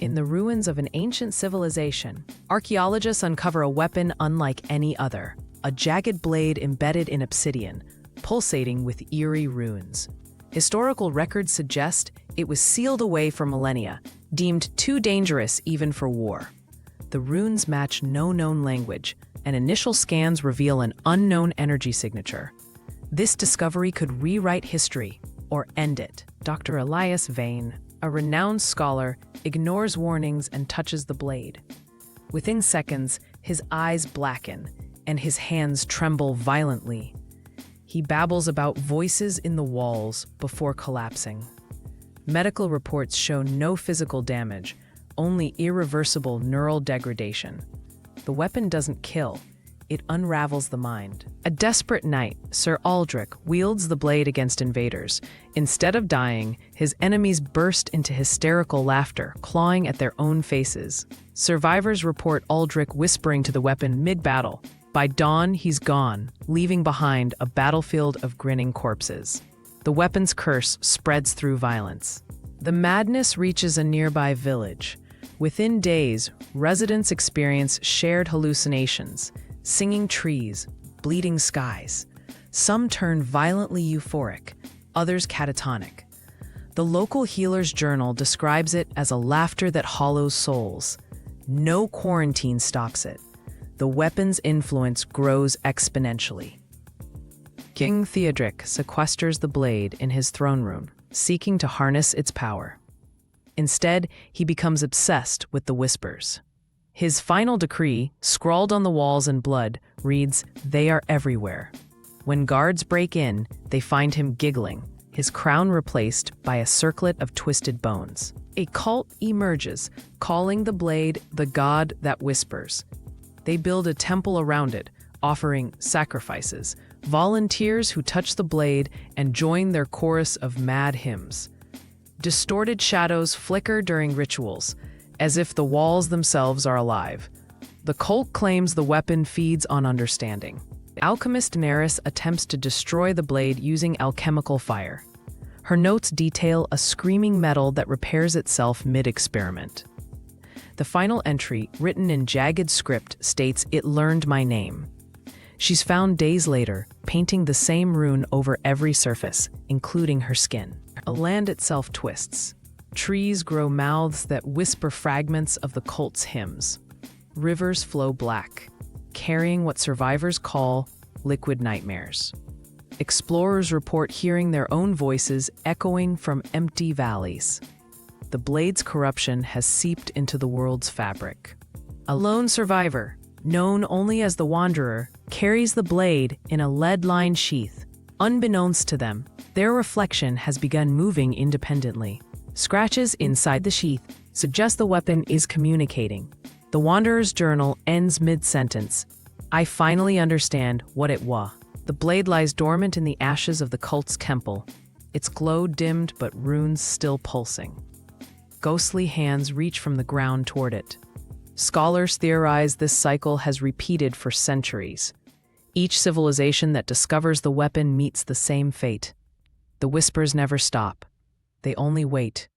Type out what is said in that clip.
In the ruins of an ancient civilization, archaeologists uncover a weapon unlike any other, a jagged blade embedded in obsidian, pulsating with eerie runes. Historical records suggest it was sealed away for millennia, deemed too dangerous even for war. The runes match no known language, and initial scans reveal an unknown energy signature. This discovery could rewrite history or end it. Dr. Elias Vane, a renowned scholar, ignores warnings and touches the blade. Within seconds, his eyes blacken and his hands tremble violently. He babbles about voices in the walls before collapsing. Medical reports show no physical damage, only irreversible neural degradation. The weapon doesn't kill, it unravels the mind. A desperate knight, Sir Aldrich, wields the blade against invaders. Instead of dying, his enemies burst into hysterical laughter, clawing at their own faces. Survivors report Aldrich whispering to the weapon mid-battle. By dawn, he's gone, leaving behind a battlefield of grinning corpses. The weapon's curse spreads through violence. The madness reaches a nearby village. Within days, residents experience shared hallucinations, singing trees, bleeding skies. Some turn violently euphoric, others catatonic. The local healer's journal describes it as a laughter that hollows souls. No quarantine stops it. The weapon's influence grows exponentially. King Theodric sequesters the blade in his throne room, seeking to harness its power. Instead, he becomes obsessed with the whispers. His final decree, scrawled on the walls in blood, reads, "They are everywhere." When guards break in, they find him giggling, his crown replaced by a circlet of twisted bones. A cult emerges, calling the blade the god that whispers. They build a temple around it, offering sacrifices, volunteers who touch the blade and join their chorus of mad hymns. Distorted shadows flicker during rituals, as if the walls themselves are alive. The cult claims the weapon feeds on understanding. Alchemist Neris attempts to destroy the blade using alchemical fire. Her notes detail a screaming metal that repairs itself mid-experiment. The final entry, written in jagged script, states, "It learned my name." She's found days later, painting the same rune over every surface, including her skin. The land itself twists. Trees grow mouths that whisper fragments of the cult's hymns. Rivers flow black, carrying what survivors call liquid nightmares. Explorers report hearing their own voices echoing from empty valleys. The blade's corruption has seeped into the world's fabric. A lone survivor, known only as the Wanderer, carries the blade in a lead-lined sheath. Unbeknownst to them, their reflection has begun moving independently. Scratches inside the sheath suggest the weapon is communicating. The Wanderer's journal ends mid-sentence. "I finally understand what it was." The blade lies dormant in the ashes of the cult's temple, its glow dimmed but runes still pulsing. Ghostly hands reach from the ground toward it. Scholars theorize this cycle has repeated for centuries. Each civilization that discovers the weapon meets the same fate. The whispers never stop. They only wait.